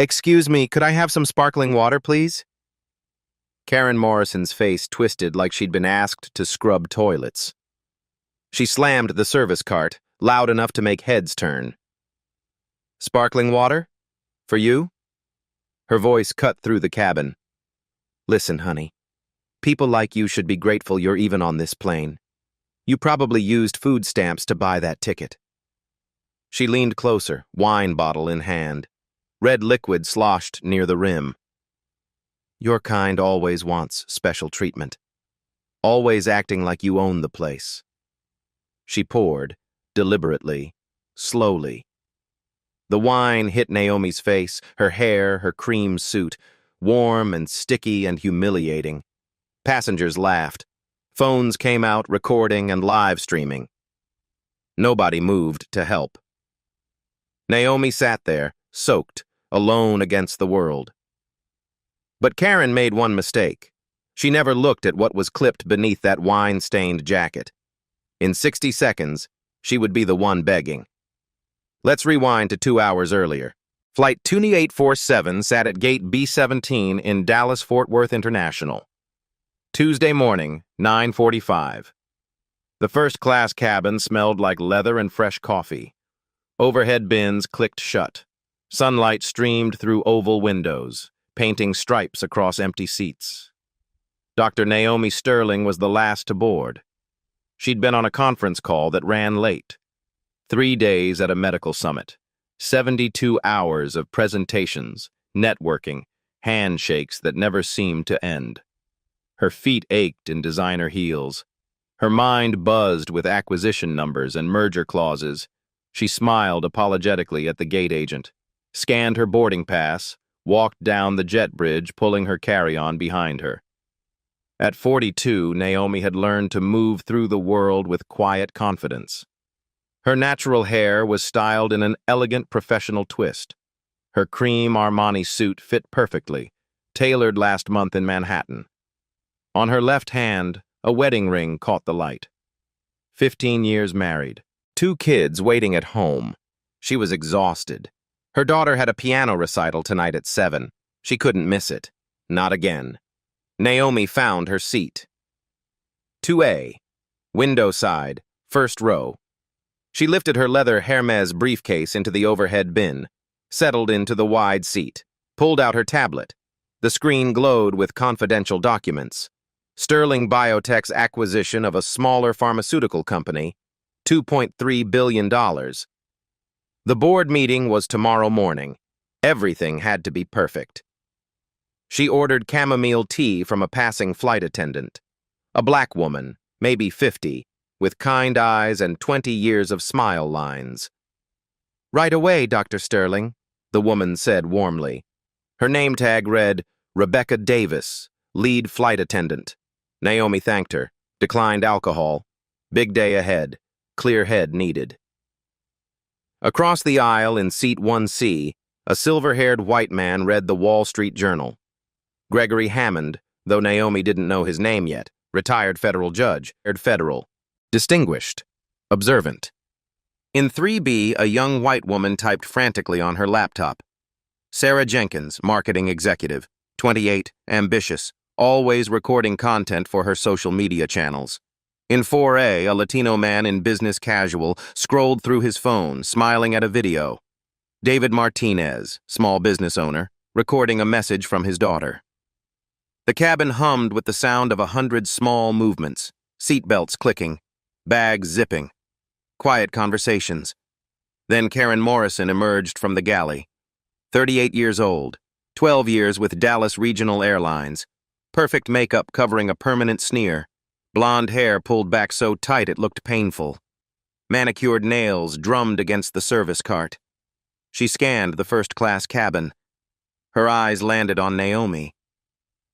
Excuse me, could I have some sparkling water, please? Karen Morrison's face twisted like she'd been asked to scrub toilets. She slammed the service cart, loud enough to make heads turn. Sparkling water? For you? Her voice cut through the cabin. Listen, honey. People like you should be grateful you're even on this plane. You probably used food stamps to buy that ticket. She leaned closer, wine bottle in hand. Red liquid sloshed near the rim. Your kind always wants special treatment. Always acting like you own the place. She poured, deliberately, slowly. The wine hit Naomi's face, her hair, her cream suit, warm and sticky and humiliating. Passengers laughed. Phones came out recording and live streaming. Nobody moved to help. Naomi sat there, soaked, alone against the world. But Karen made one mistake. She never looked at what was clipped beneath that wine-stained jacket. In 60 seconds, she would be the one begging. Let's rewind to 2 hours earlier. Flight 2847 sat at gate B-17 in Dallas-Fort Worth International. Tuesday morning, 9:45. The first-class cabin smelled like leather and fresh coffee. Overhead bins clicked shut. Sunlight streamed through oval windows, painting stripes across empty seats. Dr. Naomi Sterling was the last to board. She'd been on a conference call that ran late. 3 days at a medical summit. 72 hours of presentations, networking, handshakes that never seemed to end. Her feet ached in designer heels. Her mind buzzed with acquisition numbers and merger clauses. She smiled apologetically at the gate agent, scanned her boarding pass, walked down the jet bridge, pulling her carry-on behind her. At 42, Naomi had learned to move through the world with quiet confidence. Her natural hair was styled in an elegant professional twist. Her cream Armani suit fit perfectly, tailored last month in Manhattan. On her left hand, a wedding ring caught the light. 15 years married. 2 kids waiting at home. She was exhausted. Her daughter had a piano recital tonight at 7. She couldn't miss it. Not again. Naomi found her seat. 2A. Window side, first row. She lifted her leather Hermes briefcase into the overhead bin, settled into the wide seat, pulled out her tablet. The screen glowed with confidential documents. Sterling Biotech's acquisition of a smaller pharmaceutical company, $2.3 billion. The board meeting was tomorrow morning. Everything had to be perfect. She ordered chamomile tea from a passing flight attendant. A black woman, maybe 50, with kind eyes and 20 years of smile lines. Right away, Dr. Sterling, the woman said warmly. Her name tag read, Rebecca Davis, lead flight attendant. Naomi thanked her, declined alcohol. Big day ahead, clear head needed. Across the aisle in seat 1C, a silver-haired white man read the Wall Street Journal. Gregory Hammond, though Naomi didn't know his name yet, retired federal judge, federal. Distinguished. Observant. In 3B, a young white woman typed frantically on her laptop. Sarah Jenkins, marketing executive, 28, ambitious, always recording content for her social media channels. In 4A, a Latino man in business casual scrolled through his phone, smiling at a video. David Martinez, small business owner, recording a message from his daughter. The cabin hummed with the sound of 100 small movements, seatbelts clicking, bags zipping, quiet conversations. Then Karen Morrison emerged from the galley. 38 years old, 12 years with Dallas Regional Airlines, perfect makeup covering a permanent sneer, blonde hair pulled back so tight it looked painful. Manicured nails drummed against the service cart. She scanned the first-class cabin. Her eyes landed on Naomi.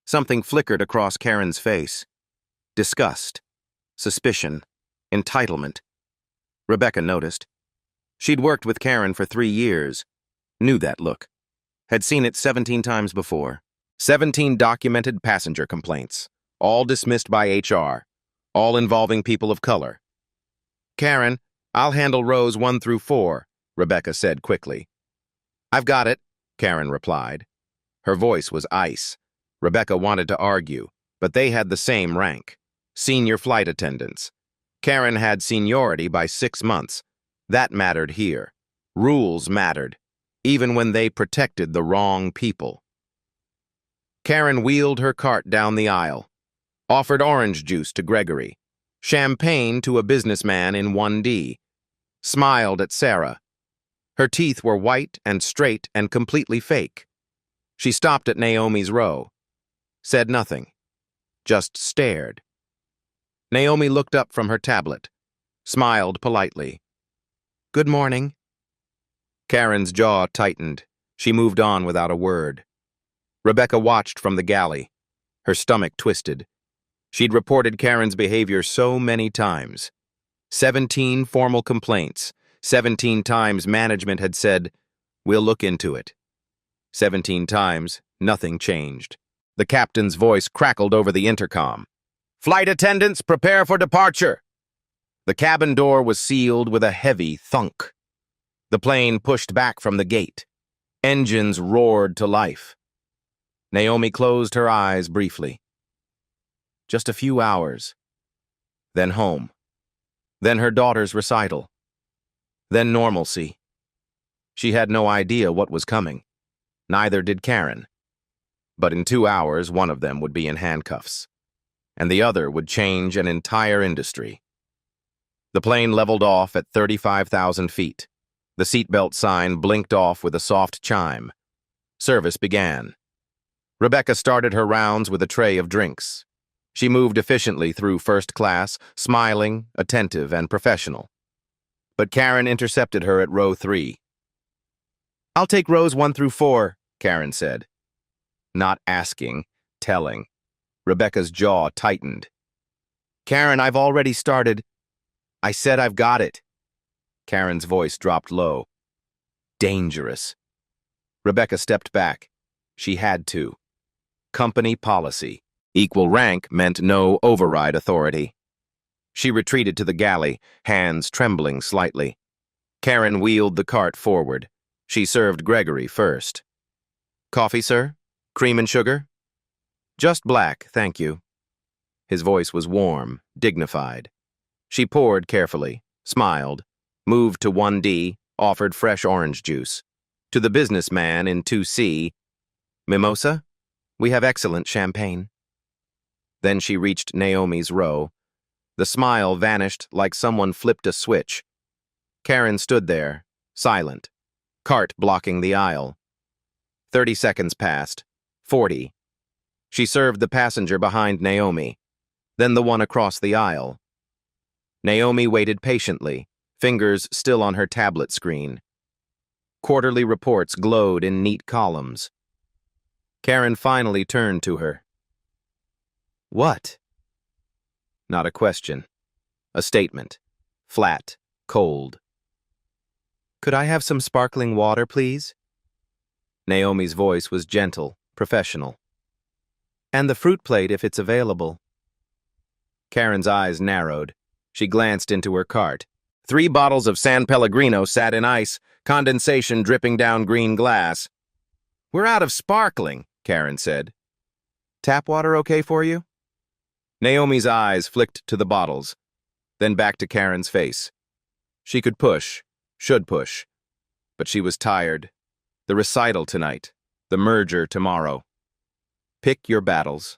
Something flickered across Karen's face. Disgust, suspicion, entitlement. Rebecca noticed. She'd worked with Karen for 3 years, knew that look, had seen it 17 times before. 17 documented passenger complaints, all dismissed by HR, all involving people of color. Karen, I'll handle rows 1 through 4, Rebecca said quickly. I've got it, Karen replied. Her voice was ice. Rebecca wanted to argue, but they had the same rank. Senior flight attendants. Karen had seniority by 6 months. That mattered here. Rules mattered, even when they protected the wrong people. Karen wheeled her cart down the aisle, offered orange juice to Gregory, champagne to a businessman in 1D, smiled at Sarah. Her teeth were white and straight and completely fake. She stopped at Naomi's row, said nothing, just stared. Naomi looked up from her tablet, smiled politely. "Good morning." Karen's jaw tightened. She moved on without a word. Rebecca watched from the galley. Her stomach twisted. She'd reported Karen's behavior so many times. 17 formal complaints. 17 times management had said, "We'll look into it." 17 times, nothing changed. The captain's voice crackled over the intercom. "Flight attendants, prepare for departure." The cabin door was sealed with a heavy thunk. The plane pushed back from the gate. Engines roared to life. Naomi closed her eyes briefly. Just a few hours. Then home. Then her daughter's recital. Then normalcy. She had no idea what was coming. Neither did Karen. But in 2 hours, one of them would be in handcuffs, and the other would change an entire industry. The plane leveled off at 35,000 feet. The seatbelt sign blinked off with a soft chime. Service began. Rebecca started her rounds with a tray of drinks. She moved efficiently through first class, smiling, attentive, and professional. But Karen intercepted her at row 3. "I'll take rows 1 through 4, Karen said. Not asking, telling. Rebecca's jaw tightened. "Karen, I've already started." "I said I've got it." Karen's voice dropped low. Dangerous. Rebecca stepped back. She had to. Company policy. Equal rank meant no override authority. She retreated to the galley, hands trembling slightly. Karen wheeled the cart forward. She served Gregory first. "Coffee, sir? Cream and sugar?" "Just black, thank you." His voice was warm, dignified. She poured carefully, smiled, moved to 1D, offered fresh orange juice. To the businessman in 2C, "Mimosa? We have excellent champagne." Then she reached Naomi's row. The smile vanished like someone flipped a switch. Karen stood there, silent, cart blocking the aisle. 30 seconds passed. 40. She served the passenger behind Naomi, then the one across the aisle. Naomi waited patiently, fingers still on her tablet screen. Quarterly reports glowed in neat columns. Karen finally turned to her. "What?" Not a question. A statement. Flat, cold. "Could I have some sparkling water, please?" Naomi's voice was gentle, professional. "And the fruit plate if it's available." Karen's eyes narrowed. She glanced into her cart. 3 bottles of San Pellegrino sat in ice, condensation dripping down green glass. "We're out of sparkling," Karen said. "Tap water okay for you?" Naomi's eyes flicked to the bottles, then back to Karen's face. She could push, should push, but she was tired. The recital tonight, the merger tomorrow. "Pick your battles."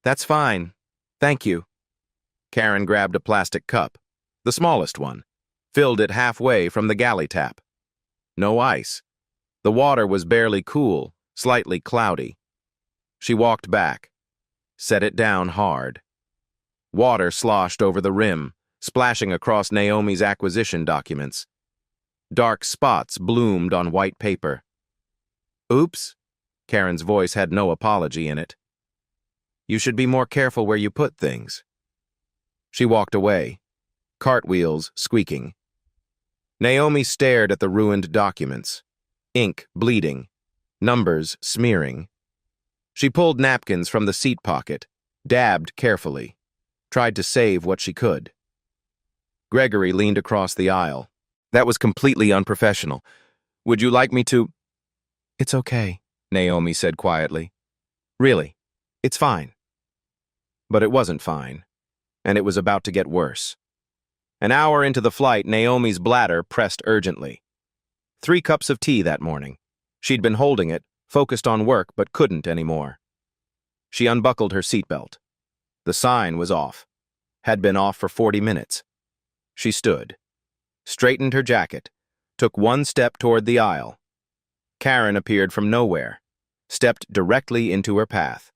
"That's fine. Thank you." Karen grabbed a plastic cup, the smallest one, filled it halfway from the galley tap. No ice. The water was barely cool, slightly cloudy. She walked back, set it down hard. Water sloshed over the rim, splashing across Naomi's acquisition documents. Dark spots bloomed on white paper. "Oops." Karen's voice had no apology in it. "You should be more careful where you put things." She walked away, cartwheels squeaking. Naomi stared at the ruined documents, ink bleeding, numbers smearing. She pulled napkins from the seat pocket, dabbed carefully, tried to save what she could. Gregory leaned across the aisle. "That was completely unprofessional. Would you like me to—" It's okay, Naomi said quietly. Really, it's fine. But it wasn't fine, and it was about to get worse. An hour into the flight, Naomi's bladder pressed urgently. 3 cups of tea that morning. She'd been holding it, focused on work, but couldn't anymore. She unbuckled her seatbelt. The sign was off. Had been off for 40 minutes. She stood, straightened her jacket, took 1 step toward the aisle. Karen appeared from nowhere, stepped directly into her path,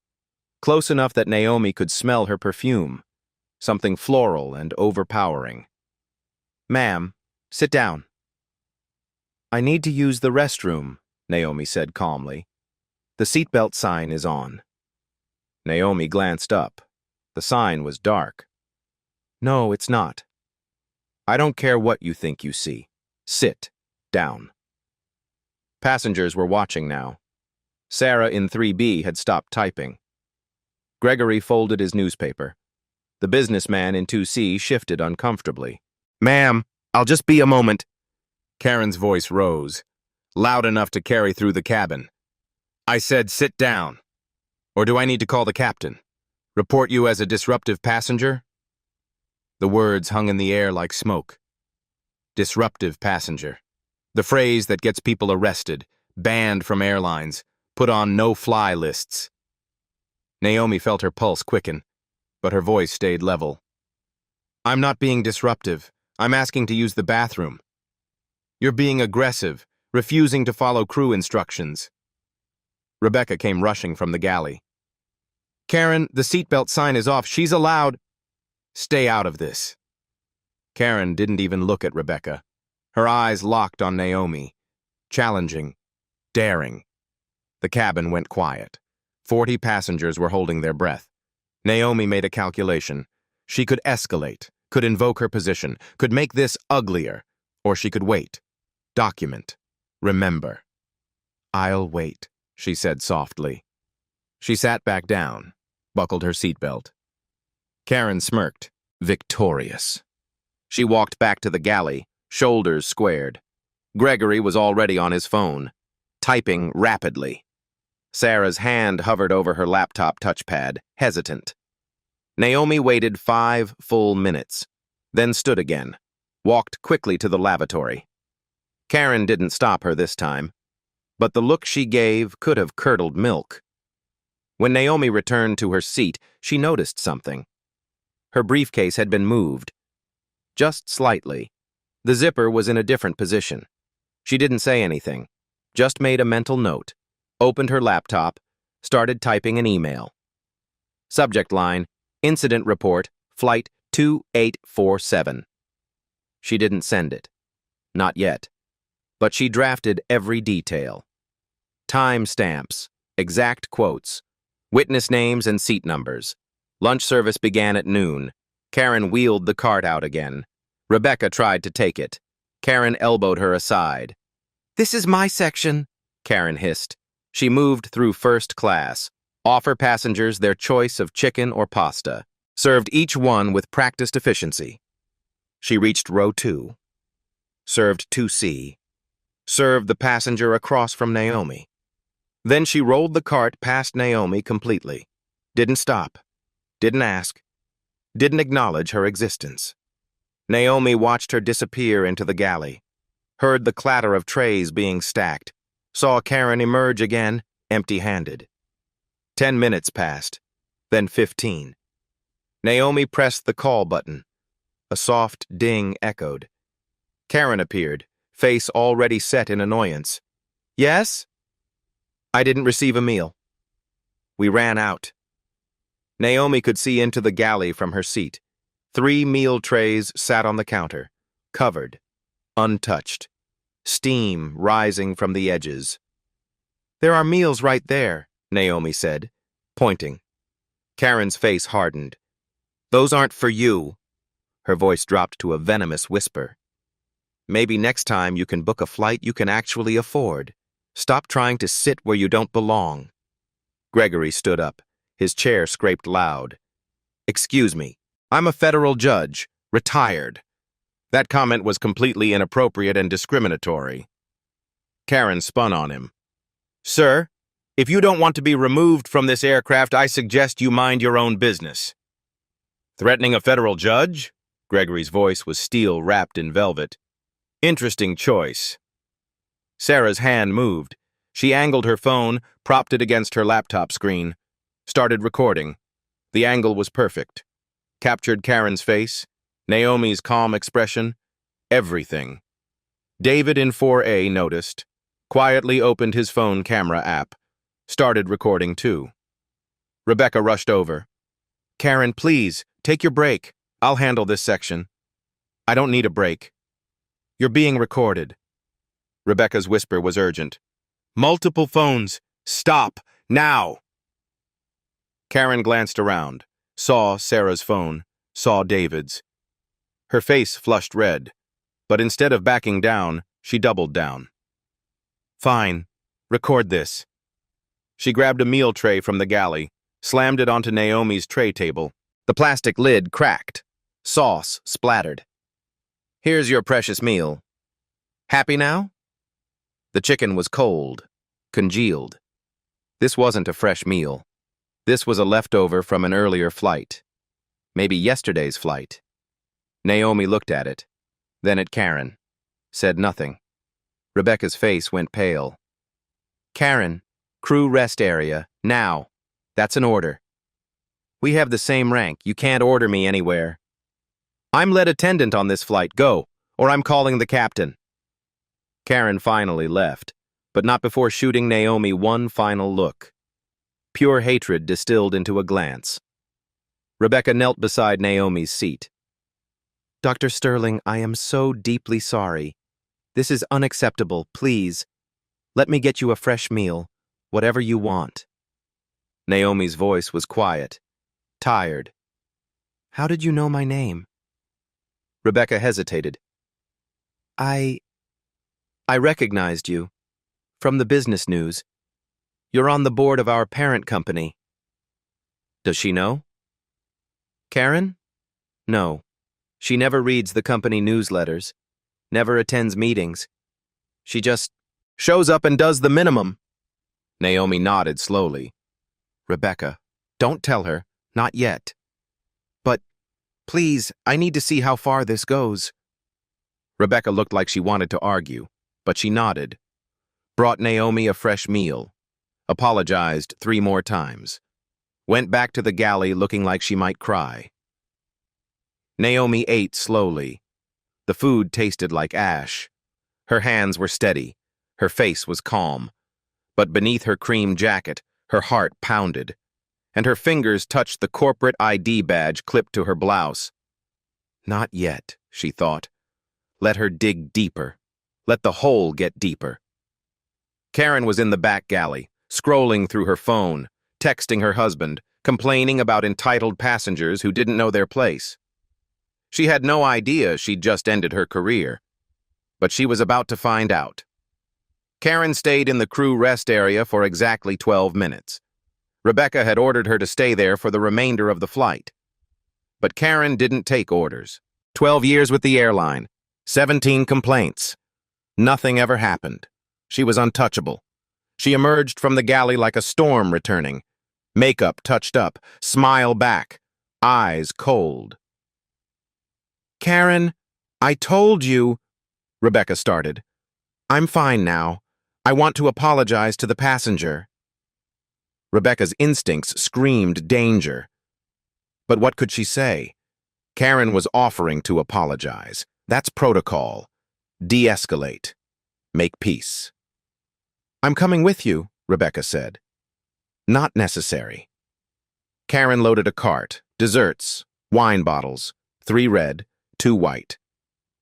close enough that Naomi could smell her perfume, something floral and overpowering. "Ma'am, sit down." "I need to use the restroom," Naomi said calmly. "The seatbelt sign is on." Naomi glanced up. The sign was dark. "No, it's not." "I don't care what you think you see. Sit down." Passengers were watching now. Sarah in 3B had stopped typing. Gregory folded his newspaper. The businessman in 2C shifted uncomfortably. "Ma'am, I'll just be a moment." Karen's voice rose, loud enough to carry through the cabin. "I said sit down. Or do I need to call the captain? Report you as a disruptive passenger?" The words hung in the air like smoke. Disruptive passenger. The phrase that gets people arrested, banned from airlines, put on no-fly lists. Naomi felt her pulse quicken, but her voice stayed level. "I'm not being disruptive. I'm asking to use the bathroom. You're being aggressive, refusing to follow crew instructions." Rebecca came rushing from the galley. "Karen, the seatbelt sign is off. She's allowed—" "Stay out of this." Karen didn't even look at Rebecca. Her eyes locked on Naomi, challenging, daring. The cabin went quiet. 40 passengers were holding their breath. Naomi made a calculation. She could escalate, could invoke her position, could make this uglier, or she could wait, document, remember. "I'll wait," she said softly. She sat back down, buckled her seatbelt. Karen smirked, victorious. She walked back to the galley, shoulders squared. Gregory was already on his phone, typing rapidly. Sarah's hand hovered over her laptop touchpad, hesitant. Naomi waited 5 full minutes, then stood again, walked quickly to the lavatory. Karen didn't stop her this time, but the look she gave could have curdled milk. When Naomi returned to her seat, she noticed something. Her briefcase had been moved. Just slightly. The zipper was in a different position. She didn't say anything, just made a mental note, opened her laptop, started typing an email. Subject line, Incident Report, Flight 2847. She didn't send it. Not yet. But she drafted every detail. Time stamps, exact quotes, witness names and seat numbers. Lunch service began at noon. Karen wheeled the cart out again. Rebecca tried to take it. Karen elbowed her aside. "This is my section," Karen hissed. She moved through first class. Offer passengers their choice of chicken or pasta. Served each one with practiced efficiency. She reached row 2. Served 2C. Served the passenger across from Naomi. Then she rolled the cart past Naomi completely. Didn't stop. Didn't ask. Didn't acknowledge her existence. Naomi watched her disappear into the galley. Heard the clatter of trays being stacked. Saw Karen emerge again, empty-handed. 10 minutes passed, then 15. Naomi pressed the call button. A soft ding echoed. Karen appeared, face already set in annoyance. "Yes?" "I didn't receive a meal. We ran out." Naomi could see into the galley from her seat. 3 meal trays sat on the counter, covered, untouched, steam rising from the edges. "There are meals right there," Naomi said, pointing. Karen's face hardened. "Those aren't for you." Her voice dropped to a venomous whisper. "Maybe next time you can book a flight you can actually afford. Stop trying to sit where you don't belong." Gregory stood up. His chair scraped loud. "Excuse me. I'm a federal judge, retired." That comment was completely inappropriate and discriminatory. Karen spun on him. Sir, if you don't want to be removed from this aircraft, I suggest you mind your own business. Threatening a federal judge? Gregory's voice was steel wrapped in velvet. Interesting choice. Sarah's hand moved. She angled her phone, propped it against her laptop screen. Started recording. The angle was perfect. Captured Karen's face, Naomi's calm expression, everything. David in 4A noticed, quietly opened his phone camera app, started recording too. Rebecca rushed over. Karen, please, take your break. I'll handle this section. I don't need a break. You're being recorded. Rebecca's whisper was urgent. Multiple phones. Stop. Now. Karen glanced around, saw Sarah's phone, saw David's. Her face flushed red, but instead of backing down, she doubled down. Fine. Record this. She grabbed a meal tray from the galley, slammed it onto Naomi's tray table. The plastic lid cracked. Sauce splattered. Here's your precious meal. Happy now? The chicken was cold, congealed. This wasn't a fresh meal. This was a leftover from an earlier flight. Maybe yesterday's flight. Naomi looked at it, then at Karen. Said nothing. Rebecca's face went pale. Karen, crew rest area, now. That's an order. We have the same rank. You can't order me anywhere. I'm lead attendant on this flight. Go, or I'm calling the captain. Karen finally left, but not before shooting Naomi one final look. Pure hatred distilled into a glance. Rebecca knelt beside Naomi's seat. Dr. Sterling, I am so deeply sorry. This is unacceptable. Please, let me get you a fresh meal, whatever you want. Naomi's voice was quiet, tired. How did you know my name? Rebecca hesitated. I recognized you. From the business news. You're on the board of our parent company. Does she know? Karen? No. She never reads the company newsletters, never attends meetings. She just shows up and does the minimum. Naomi nodded slowly. Rebecca, don't tell her, not yet. But, please, I need to see how far this goes. Rebecca looked like she wanted to argue, but she nodded. Brought Naomi a fresh meal. Apologized 3 more times. Went back to the galley looking like she might cry. Naomi ate slowly. The food tasted like ash. Her hands were steady. Her face was calm. But beneath her cream jacket, her heart pounded, and her fingers touched the corporate ID badge clipped to her blouse. Not yet, she thought. Let her dig deeper. Let the hole get deeper. Karen was in the back galley, scrolling through her phone, texting her husband, complaining about entitled passengers who didn't know their place. She had no idea she'd just ended her career, but she was about to find out. Karen stayed in the crew rest area for exactly 12 minutes. Rebecca had ordered her to stay there for the remainder of the flight. But Karen didn't take orders. 12 years with the airline, 17 complaints. Nothing ever happened. She was untouchable. She emerged from the galley like a storm returning. Makeup touched up, smile back, eyes cold. Karen, I told you, Rebecca started. I'm fine now. I want to apologize to the passenger. Rebecca's instincts screamed danger. But what could she say? Karen was offering to apologize. That's protocol. De-escalate. Make peace. I'm coming with you, Rebecca said. Not necessary. Karen loaded a cart, desserts, wine bottles, 3 red, 2 white.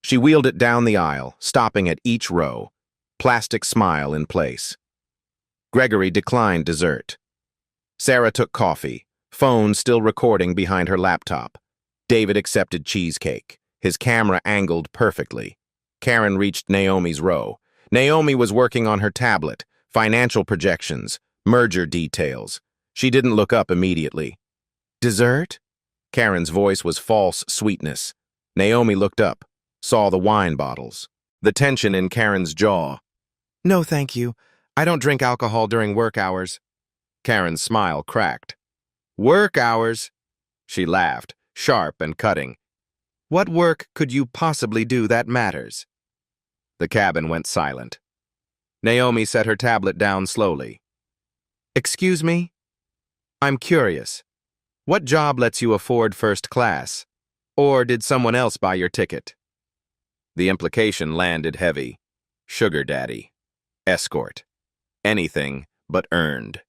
She wheeled it down the aisle, stopping at each row, plastic smile in place. Gregory declined dessert. Sarah took coffee, phone still recording behind her laptop. David accepted cheesecake, his camera angled perfectly. Karen reached Naomi's row. Naomi was working on her tablet, financial projections, merger details. She didn't look up immediately. Dessert? Karen's voice was false sweetness. Naomi looked up, saw the wine bottles, the tension in Karen's jaw. No, thank you. I don't drink alcohol during work hours. Karen's smile cracked. Work hours? She laughed, sharp and cutting. What work could you possibly do that matters? The cabin went silent. Naomi set her tablet down slowly. Excuse me? I'm curious. What job lets you afford first class? Or did someone else buy your ticket? The implication landed heavy. Sugar daddy. Escort. Anything but earned.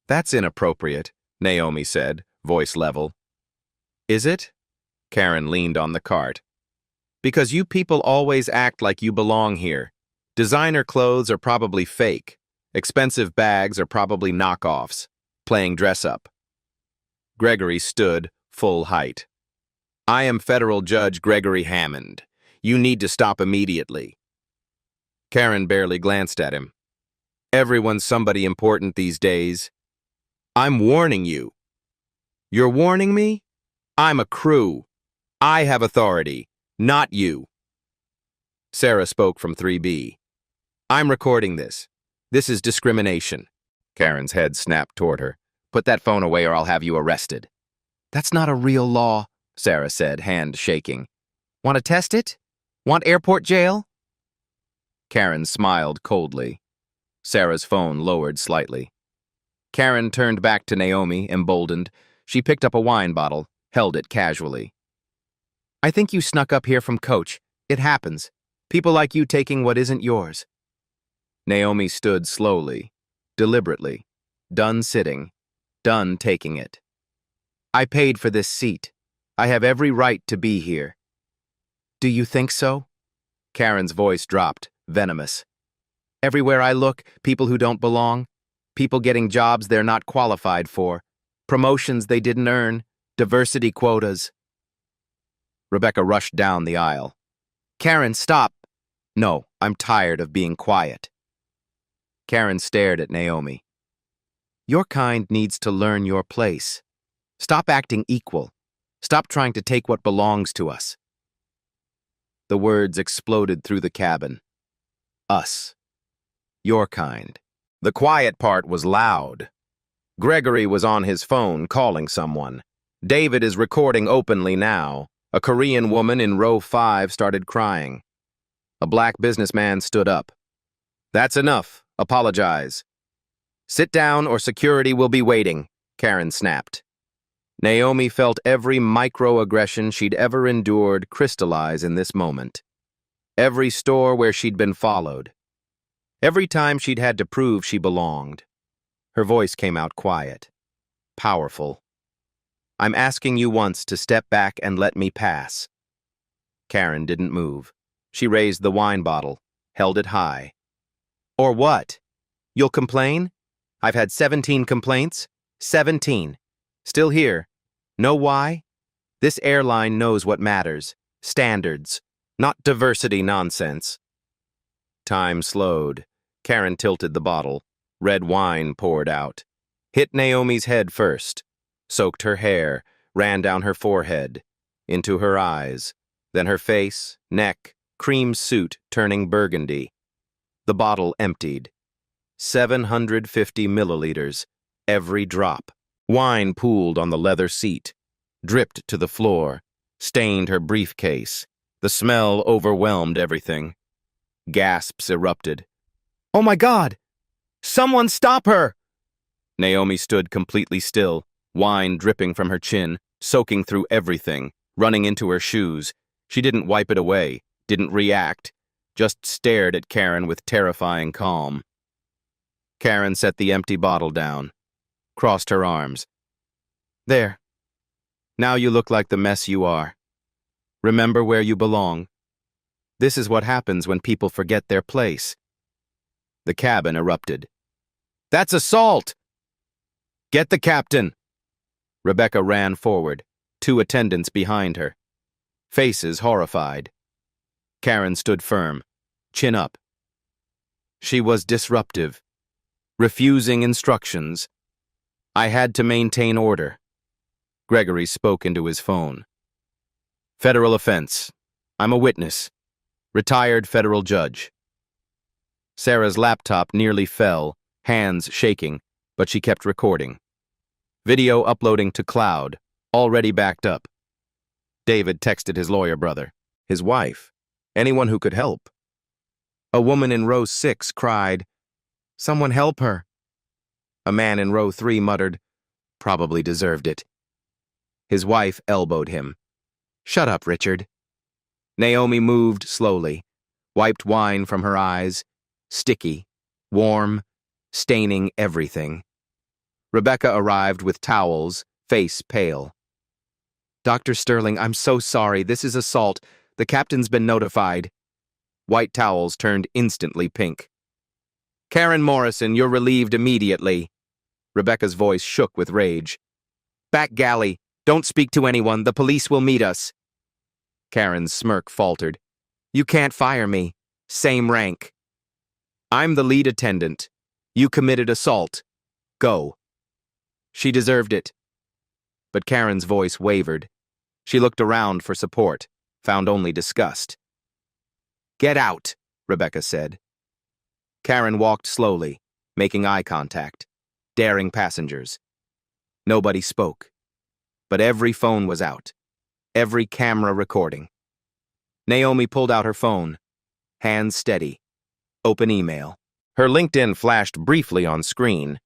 That's inappropriate, Naomi said, voice level. Is it? Karen leaned on the cart. Because you people always act like you belong here. Designer clothes are probably fake. Expensive bags are probably knockoffs, playing dress-up. Gregory stood, full height. I am Federal Judge Gregory Hammond. You need to stop immediately. Karen barely glanced at him. Everyone's somebody important these days. I'm warning you. You're warning me? I'm a crew. I have authority, not you. Sarah spoke from 3B. I'm recording this. This is discrimination. Karen's head snapped toward her. Put that phone away or I'll have you arrested. That's not a real law, Sarah said, hand shaking. Want to test it? Want airport jail? Karen smiled coldly. Sarah's phone lowered slightly. Karen turned back to Naomi, emboldened. She picked up a wine bottle, held it casually. I think you snuck up here from Coach. It happens. People like you taking what isn't yours. Naomi stood slowly, deliberately, done sitting, done taking it. I paid for this seat. I have every right to be here. Do you think so? Karen's voice dropped, venomous. Everywhere I look, people who don't belong, people getting jobs they're not qualified for, promotions they didn't earn, diversity quotas. Rebecca rushed down the aisle. Karen, stop. No, I'm tired of being quiet. Karen stared at Naomi. Your kind needs to learn your place. Stop acting equal. Stop trying to take what belongs to us. The words exploded through the cabin. Us. Your kind. The quiet part was loud. Gregory was on his phone calling someone. David is recording openly now. A Korean woman in row 5 started crying. A black businessman stood up. That's enough. Apologize. Sit down or security will be waiting, Karen snapped. Naomi felt every microaggression she'd ever endured crystallize in this moment. Every store where she'd been followed. Every time she'd had to prove she belonged. Her voice came out quiet, powerful. I'm asking you once to step back and let me pass. Karen didn't move. She raised the wine bottle, held it high. Or what? You'll complain? I've had 17 complaints. 17. Still here. Know why? This airline knows what matters. Standards, not diversity nonsense. Time slowed. Karen tilted the bottle. Red wine poured out. Hit Naomi's head first. Soaked her hair, ran down her forehead, into her eyes, then her face, neck, cream suit turning burgundy. The bottle emptied. 750 milliliters, every drop. Wine pooled on the leather seat, dripped to the floor, stained her briefcase. The smell overwhelmed everything. Gasps erupted. Oh my God! Someone stop her! Naomi stood completely still, wine dripping from her chin, soaking through everything, running into her shoes. She didn't wipe it away, didn't react, just stared at Karen with terrifying calm. Karen set the empty bottle down, crossed her arms. There. Now you look like the mess you are. Remember where you belong. This is what happens when people forget their place. The cabin erupted. That's assault! Get the captain! Rebecca ran forward, 2 attendants behind her. Faces horrified. Karen stood firm, chin up. She was disruptive, refusing instructions. I had to maintain order. Gregory spoke into his phone. Federal offense. I'm a witness. Retired federal judge. Sarah's laptop nearly fell, hands shaking, but she kept recording. Video uploading to cloud, already backed up. David texted his lawyer brother, his wife, anyone who could help. A woman in row 6 cried, "Someone help her." A man in row 3 muttered, "Probably deserved it." His wife elbowed him. "Shut up, Richard." Naomi moved slowly, wiped wine from her eyes, sticky, warm, staining everything. Rebecca arrived with towels, face pale. "Dr. Sterling, I'm so sorry. This is assault. The captain's been notified." White towels turned instantly pink. "Karen Morrison, you're relieved immediately." Rebecca's voice shook with rage. "Back galley. Don't speak to anyone. The police will meet us." Karen's smirk faltered. "You can't fire me. Same rank." "I'm the lead attendant. You committed assault. Go." She deserved it. But Karen's voice wavered. She looked around for support, found only disgust. "Get out," Rebecca said. Karen walked slowly, making eye contact, daring passengers. Nobody spoke. But every phone was out, every camera recording. Naomi pulled out her phone, hands steady. Open email. Her LinkedIn flashed briefly on screen.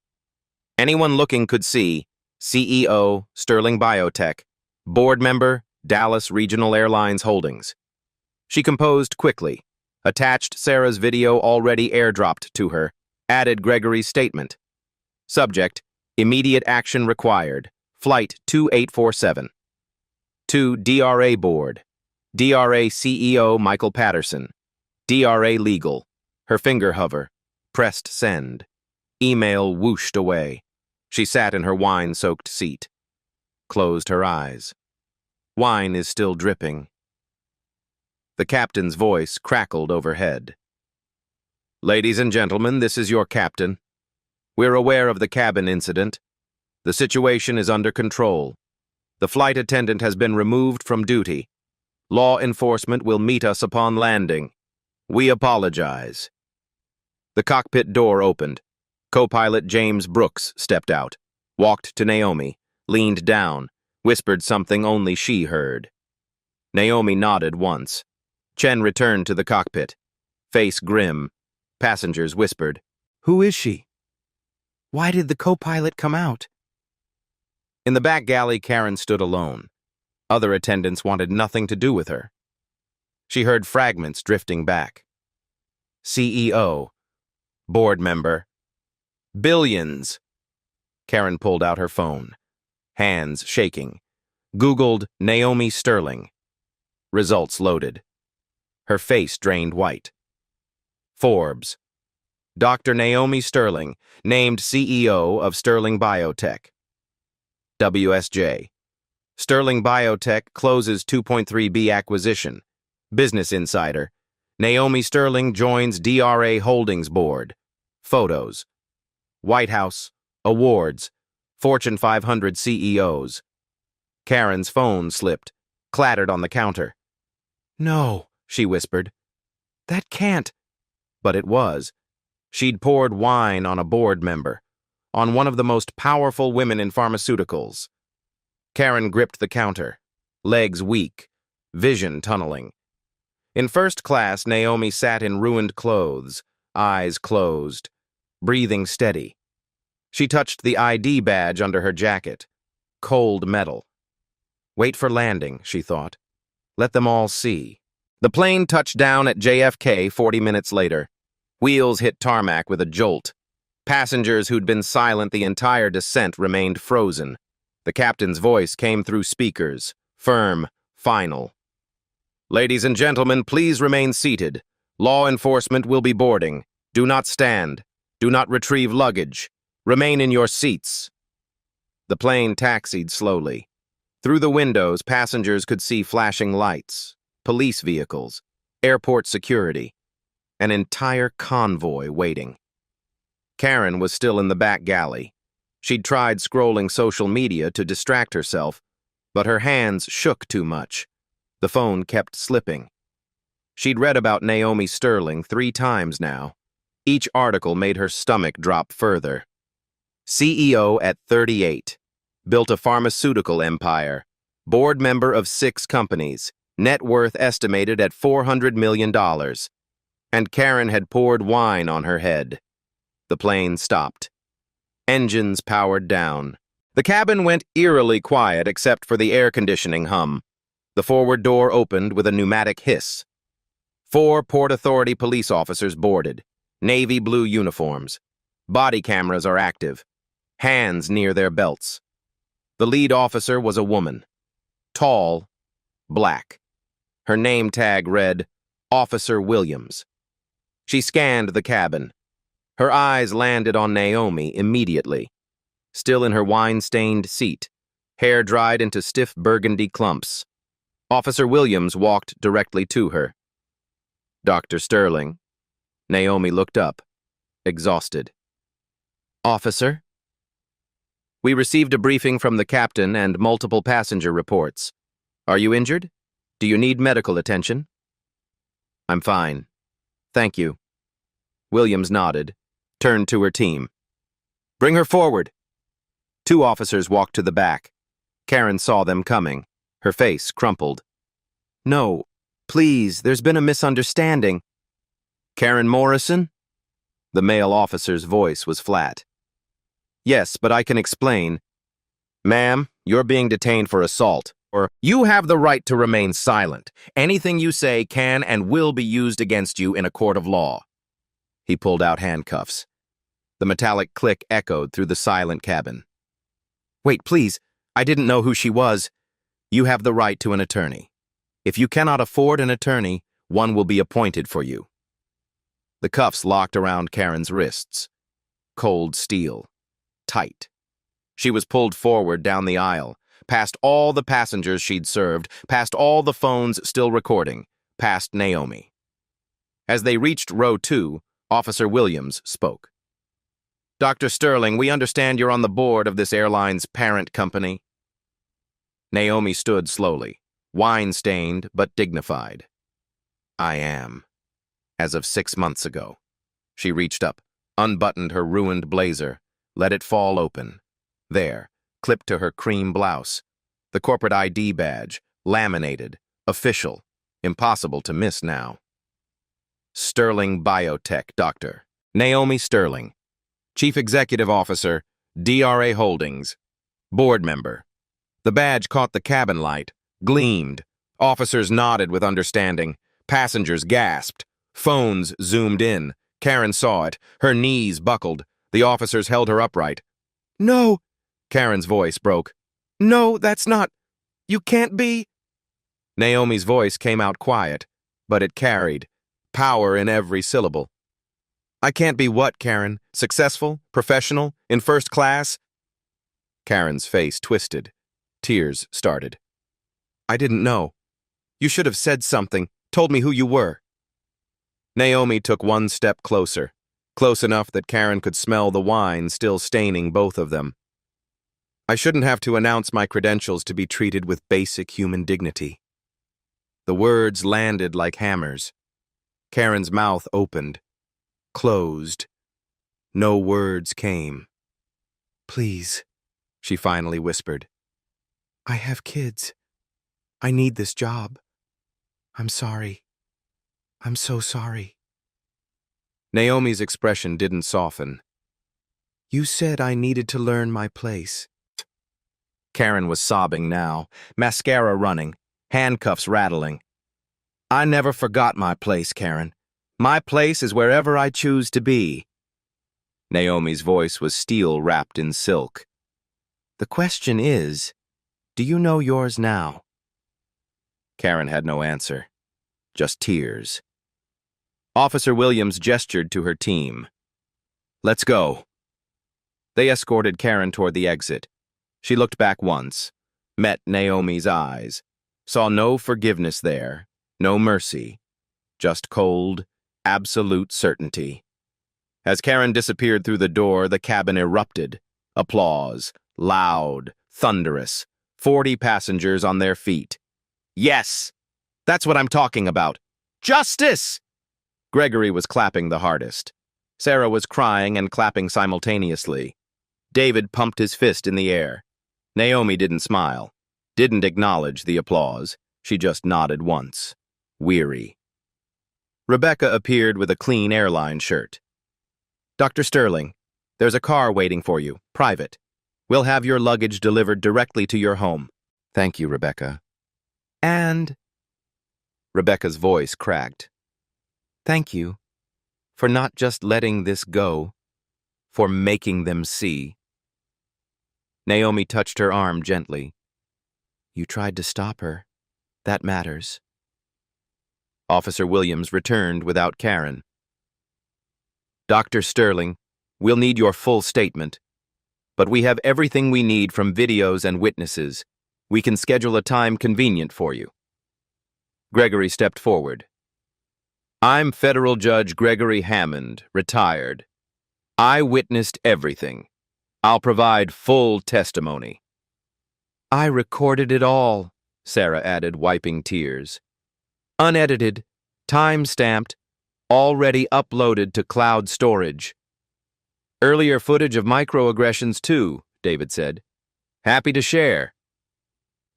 Anyone looking could see CEO, Sterling Biotech, board member, Dallas Regional Airlines Holdings. She composed quickly, attached Sarah's video already airdropped to her, added Gregory's statement. Subject, immediate action required, Flight 2847. To DRA Board, DRA CEO Michael Patterson, DRA Legal. Her finger hover, pressed send. Email whooshed away. She sat in her wine-soaked seat. Closed her eyes. Wine is still dripping. The captain's voice crackled overhead. "Ladies and gentlemen, this is your captain. We're aware of the cabin incident. The situation is under control. The flight attendant has been removed from duty. Law enforcement will meet us upon landing. We apologize." The cockpit door opened. Co-pilot James Brooks stepped out, walked to Naomi, leaned down, whispered something only she heard. Naomi nodded once. Chen returned to the cockpit, face grim. Passengers whispered, "Who is she? Why did the co-pilot come out?" In the back galley, Karen stood alone. Other attendants wanted nothing to do with her. She heard fragments drifting back. CEO. Board member. Billions. Karen pulled out her phone, hands shaking. Googled Naomi Sterling. Results loaded. Her face drained white. Forbes. Dr. Naomi Sterling, named CEO of Sterling Biotech. WSJ. Sterling Biotech closes 2.3B acquisition. Business Insider. Naomi Sterling joins DRA Holdings Board. Photos. White House. Awards. Fortune 500 CEOs. Karen's phone slipped, clattered on the counter. "No," she whispered. "That can't." But it was. She'd poured wine on a board member, on one of the most powerful women in pharmaceuticals. Karen gripped the counter, legs weak, vision tunneling. In first class, Naomi sat in ruined clothes, eyes closed, breathing steady. She touched the ID badge under her jacket. Cold metal. Wait for landing, she thought. Let them all see. The plane touched down at JFK 40 minutes later. Wheels hit tarmac with a jolt. Passengers who'd been silent the entire descent remained frozen. The captain's voice came through speakers, firm, final. "Ladies and gentlemen, please remain seated. Law enforcement will be boarding. Do not stand. Do not retrieve luggage. Remain in your seats." The plane taxied slowly. Through the windows, passengers could see flashing lights, police vehicles, airport security, an entire convoy waiting. Karen was still in the back galley. She'd tried scrolling social media to distract herself, but her hands shook too much. The phone kept slipping. She'd read about Naomi Sterling 3 times now. Each article made her stomach drop further. CEO at 38. Built a pharmaceutical empire. Board member of 6 companies. Net worth estimated at $400 million. And Karen had poured wine on her head. The plane stopped. Engines powered down. The cabin went eerily quiet except for the air conditioning hum. The forward door opened with a pneumatic hiss. 4 Port Authority police officers boarded. Navy blue uniforms. Body cameras are active. Hands near their belts. The lead officer was a woman. Tall, black. Her name tag read, Officer Williams. She scanned the cabin. Her eyes landed on Naomi immediately. Still in her wine-stained seat, hair dried into stiff burgundy clumps. Officer Williams walked directly to her. Dr. Sterling. Naomi looked up, exhausted. Officer? We received a briefing from the captain and multiple passenger reports. Are you injured? Do you need medical attention? I'm fine. Thank you. Williams nodded, turned to her team. Bring her forward. 2 officers walked to the back. Karen saw them coming. Her face crumpled. No, please, there's been a misunderstanding. Karen Morrison? The male officer's voice was flat. Yes, but I can explain. Ma'am, you're being detained for assault. Or you have the right to remain silent. Anything you say can and will be used against you in a court of law. He pulled out handcuffs. The metallic click echoed through the silent cabin. Wait, please. I didn't know who she was. You have the right to an attorney. If you cannot afford an attorney, one will be appointed for you. The cuffs locked around Karen's wrists. Cold steel. Tight. She was pulled forward down the aisle, past all the passengers she'd served, past all the phones still recording, past Naomi. As they reached row 2, Officer Williams spoke. Dr. Sterling, we understand you're on the board of this airline's parent company. Naomi stood slowly, wine-stained but dignified. I am. As of 6 months ago. She reached up, unbuttoned her ruined blazer, let it fall open. There, clipped to her cream blouse. The corporate ID badge, laminated, official, impossible to miss now. Sterling Biotech, Dr. Naomi Sterling. Chief Executive Officer, DRA Holdings. Board member. The badge caught the cabin light, gleamed. Officers nodded with understanding. Passengers gasped. Phones zoomed in. Karen saw it. Her knees buckled. The officers held her upright. No! Karen's voice broke. No, that's not. You can't be. Naomi's voice came out quiet, but it carried. Power in every syllable. I can't be what, Karen? Successful? Professional? In first class? Karen's face twisted. Tears started. I didn't know. You should have said something, told me who you were. Naomi took one step closer, close enough that Karen could smell the wine still staining both of them. I shouldn't have to announce my credentials to be treated with basic human dignity. The words landed like hammers. Karen's mouth opened, closed. No words came. Please, she finally whispered. I have kids. I need this job. I'm sorry. I'm so sorry. Naomi's expression didn't soften. You said I needed to learn my place. Karen was sobbing now, mascara running, handcuffs rattling. I never forgot my place, Karen. My place is wherever I choose to be. Naomi's voice was steel wrapped in silk. The question is, do you know yours now? Karen had no answer, just tears. Officer Williams gestured to her team. Let's go. They escorted Karen toward the exit. She looked back once, met Naomi's eyes, saw no forgiveness there, no mercy, just cold, absolute certainty. As Karen disappeared through the door, the cabin erupted. Applause, loud, thunderous. 40 passengers on their feet. Yes! That's what I'm talking about. Justice! Gregory was clapping the hardest. Sarah was crying and clapping simultaneously. David pumped his fist in the air. Naomi didn't smile, didn't acknowledge the applause. She just nodded once, weary. Rebecca appeared with a clean airline shirt. "Dr. Sterling, there's a car waiting for you, private. We'll have your luggage delivered directly to your home." "Thank you, Rebecca." "And—" Rebecca's voice cracked. "Thank you for not just letting this go, for making them see." Naomi touched her arm gently. "You tried to stop her. That matters." Officer Williams returned without Karen. "Dr. Sterling, we'll need your full statement. But we have everything we need from videos and witnesses. We can schedule a time convenient for you." Gregory stepped forward. "I'm Federal Judge Gregory Hammond, retired. I witnessed everything. I'll provide full testimony." "I recorded it all," Sarah added, wiping tears. "Unedited, time-stamped, already uploaded to cloud storage." "Earlier footage of microaggressions too," David said. "Happy to share."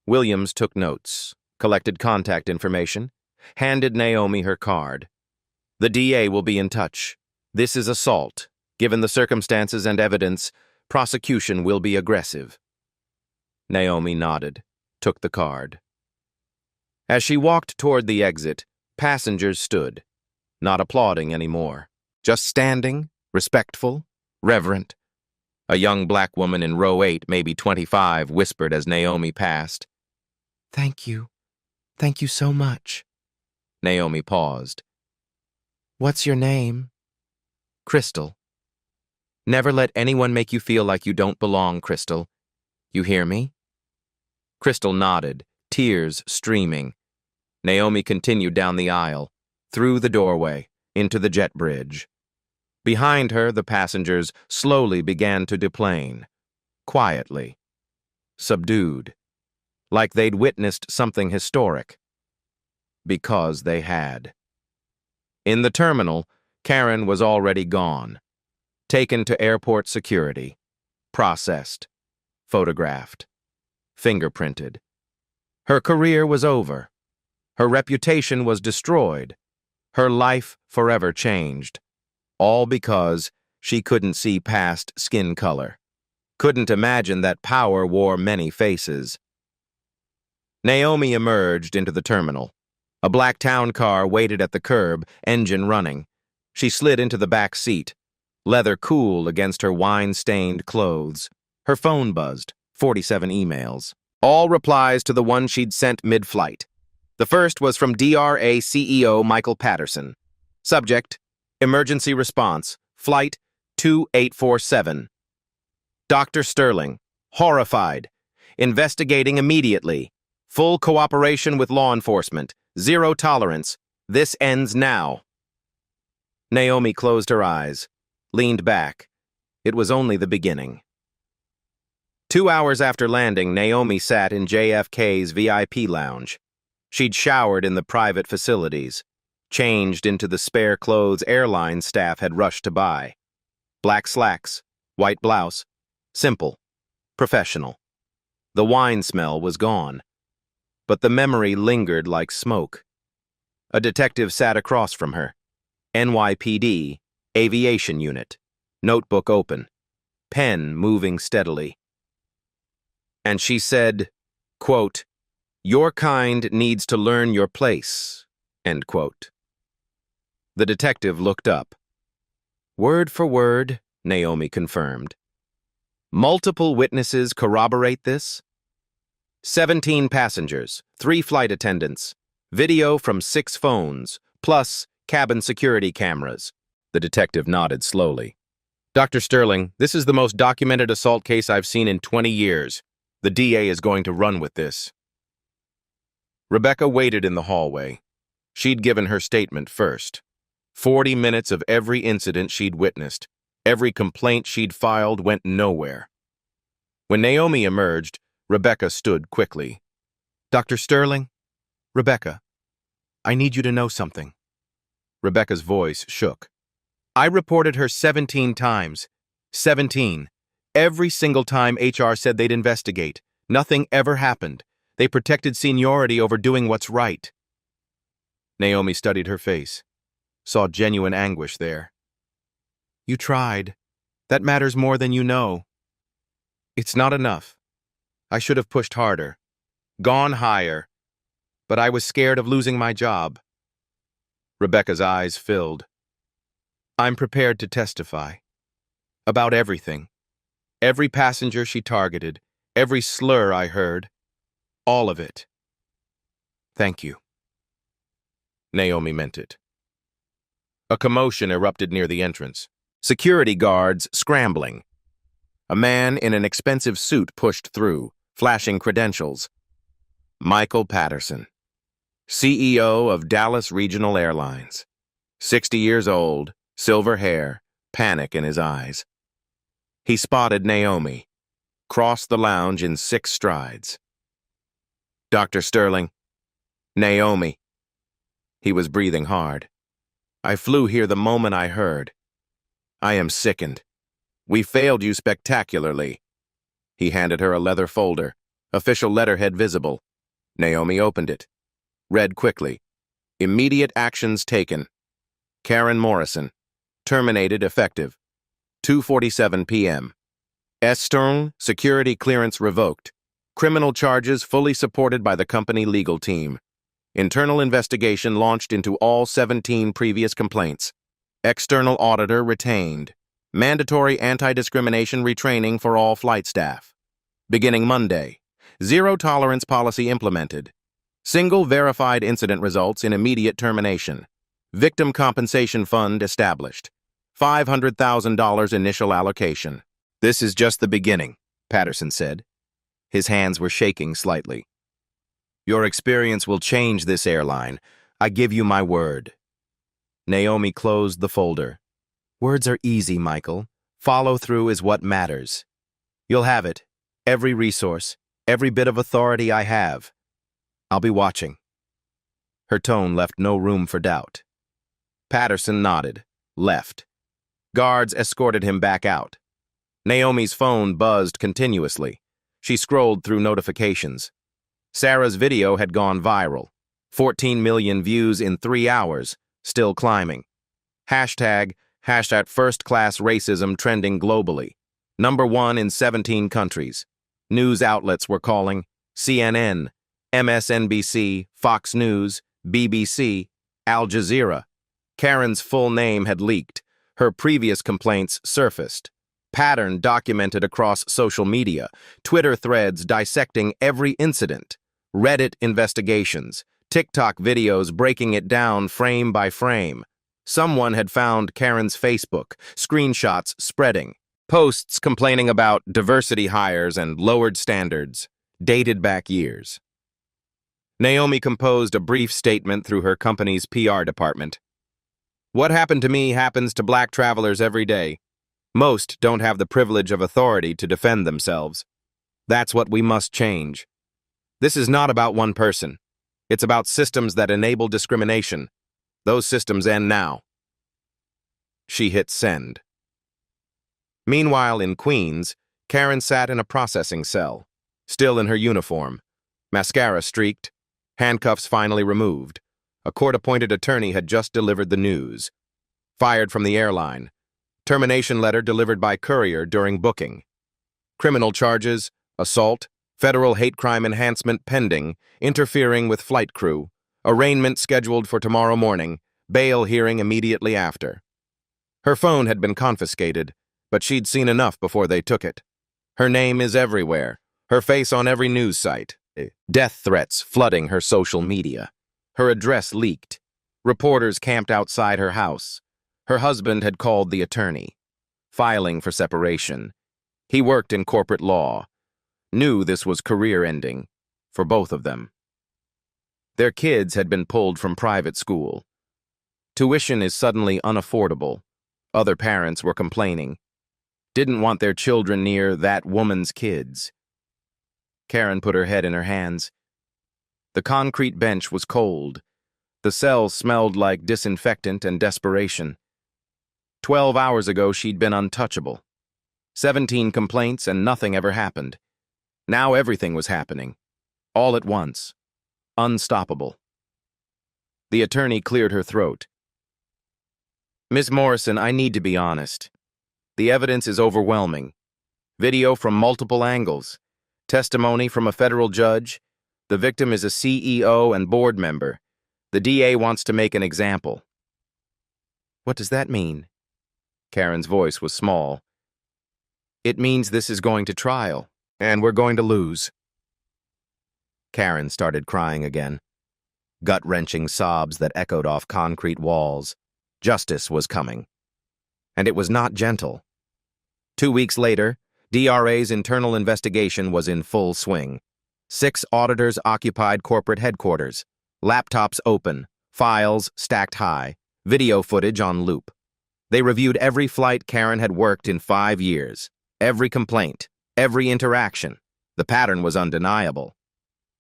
Williams took notes, collected contact information, handed Naomi her card. "The DA will be in touch. This is assault. Given the circumstances and evidence, prosecution will be aggressive." Naomi nodded, took the card. As she walked toward the exit, passengers stood, not applauding anymore, just standing, respectful, reverent. A young black woman in row 8, maybe 25, whispered as Naomi passed. "Thank you. Thank you so much." Naomi paused. "What's your name?" "Crystal." "Never let anyone make you feel like you don't belong, Crystal. You hear me?" Crystal nodded, tears streaming. Naomi continued down the aisle, through the doorway, into the jet bridge. Behind her, the passengers slowly began to deplane, quietly, subdued, like they'd witnessed something historic. Because they had. In the terminal, Karen was already gone, taken to airport security, processed, photographed, fingerprinted. Her career was over. Her reputation was destroyed. Her life forever changed. All because she couldn't see past skin color, couldn't imagine that power wore many faces. Naomi emerged into the terminal. A black town car waited at the curb, engine running. She slid into the back seat, leather cool against her wine-stained clothes. Her phone buzzed, 47 emails. All replies to the one she'd sent mid-flight. The first was from DRA CEO Michael Patterson. Subject, Emergency Response, Flight 2847. Dr. Sterling, horrified. Investigating immediately. Full cooperation with law enforcement. Zero tolerance. This ends now. Naomi closed her eyes, leaned back. It was only the beginning. 2 hours after landing, Naomi sat in JFK's VIP lounge. She'd showered in the private facilities, changed into the spare clothes airline staff had rushed to buy. Black slacks, white blouse, simple, professional. The wine smell was gone, but the memory lingered like smoke. A detective sat across from her. NYPD, Aviation Unit, notebook open, pen moving steadily. And she said, quote, "Your kind needs to learn your place," end quote. The detective looked up. "Word for word," Naomi confirmed. "Multiple witnesses corroborate this?" 17 passengers, 3 flight attendants, video from 6 phones, plus cabin security cameras. The detective nodded slowly. "Dr. Sterling, this is the most documented assault case I've seen in 20 years. The DA is going to run with this." Rebecca waited in the hallway. She'd given her statement first. 40 minutes of every incident she'd witnessed, every complaint she'd filed went nowhere. When Naomi emerged, Rebecca stood quickly. "Dr. Sterling? Rebecca, I need you to know something." Rebecca's voice shook. I reported her 17 times. 17. Every single time HR said they'd investigate. Nothing ever happened. They protected seniority over doing what's right. Naomi studied her face, saw genuine anguish there. You tried. That matters more than you know. It's not enough. I should have pushed harder, gone higher, but I was scared of losing my job. Rebecca's eyes filled. I'm prepared to testify. About everything. Every passenger she targeted, every slur I heard, all of it. Thank you. Naomi meant it. A commotion erupted near the entrance. Security guards scrambling. A man in an expensive suit pushed through, flashing credentials. Michael Patterson, CEO of Dallas Regional Airlines. 60 years old, silver hair, panic in his eyes. He spotted Naomi, crossed the lounge in 6 strides. Dr. Sterling. Naomi. He was breathing hard. I flew here the moment I heard. I am sickened. We failed you spectacularly. He handed her a leather folder, official letterhead visible. Naomi opened it. Read quickly. Immediate actions taken. Karen Morrison. Terminated effective. 2:47 p.m. Estern, security clearance revoked. Criminal charges fully supported by the company legal team. Internal investigation launched into all 17 previous complaints. External auditor retained. Mandatory anti-discrimination retraining for all flight staff. Beginning Monday. Zero tolerance policy implemented. Single verified incident results in immediate termination. Victim compensation fund established. $500,000 initial allocation. This is just the beginning, Patterson said. His hands were shaking slightly. Your experience will change this airline. I give you my word. Naomi closed the folder. Words are easy, Michael. Follow through is what matters. You'll have it. Every resource, every bit of authority I have. I'll be watching. Her tone left no room for doubt. Patterson nodded, left. Guards escorted him back out. Naomi's phone buzzed continuously. She scrolled through notifications. Sarah's video had gone viral. 14 million views in 3 hours, still climbing. Hashtag first-class racism trending globally. #1 in 17 countries. News outlets were calling CNN, MSNBC, Fox News, BBC, Al Jazeera. Karen's full name had leaked. Her previous complaints surfaced. Pattern documented across social media. Twitter threads dissecting every incident. Reddit investigations. TikTok videos breaking it down frame by frame. Someone had found Karen's Facebook, screenshots spreading. Posts complaining about diversity hires and lowered standards, dated back years. Naomi composed a brief statement through her company's PR department. What happened to me happens to black travelers every day. Most don't have the privilege of authority to defend themselves. That's what we must change. This is not about one person. It's about systems that enable discrimination. Those systems end now. She hit send. Meanwhile, in Queens, Karen sat in a processing cell, still in her uniform, mascara streaked, handcuffs finally removed. A court-appointed attorney had just delivered the news. Fired from the airline. Termination letter delivered by courier during booking. Criminal charges, assault, federal hate crime enhancement pending, interfering with flight crew, arraignment scheduled for tomorrow morning, bail hearing immediately after. Her phone had been confiscated, but she'd seen enough before they took it. Her name is everywhere, her face on every news site. Death threats flooding her social media. Her address leaked. Reporters camped outside her house. Her husband had called the attorney, filing for separation. He worked in corporate law, knew this was career-ending for both of them. Their kids had been pulled from private school. Tuition is suddenly unaffordable. Other parents were complaining. Didn't want their children near that woman's kids. Karen put her head in her hands. The concrete bench was cold. The cell smelled like disinfectant and desperation. 12 hours ago, she'd been untouchable. 17 complaints and nothing ever happened. Now everything was happening. All at once. Unstoppable. The attorney cleared her throat. Miss Morrison, I need to be honest. The evidence is overwhelming. Video from multiple angles. Testimony from a federal judge. The victim is a CEO and board member. The DA wants to make an example. What does that mean? Karen's voice was small. It means this is going to trial, and we're going to lose. Karen started crying again. Gut-wrenching sobs that echoed off concrete walls. Justice was coming. And it was not gentle. 2 weeks later, DRA's internal investigation was in full swing. 6 auditors occupied corporate headquarters. Laptops open, files stacked high, video footage on loop. They reviewed every flight Karen had worked in 5 years. Every complaint, every interaction. The pattern was undeniable.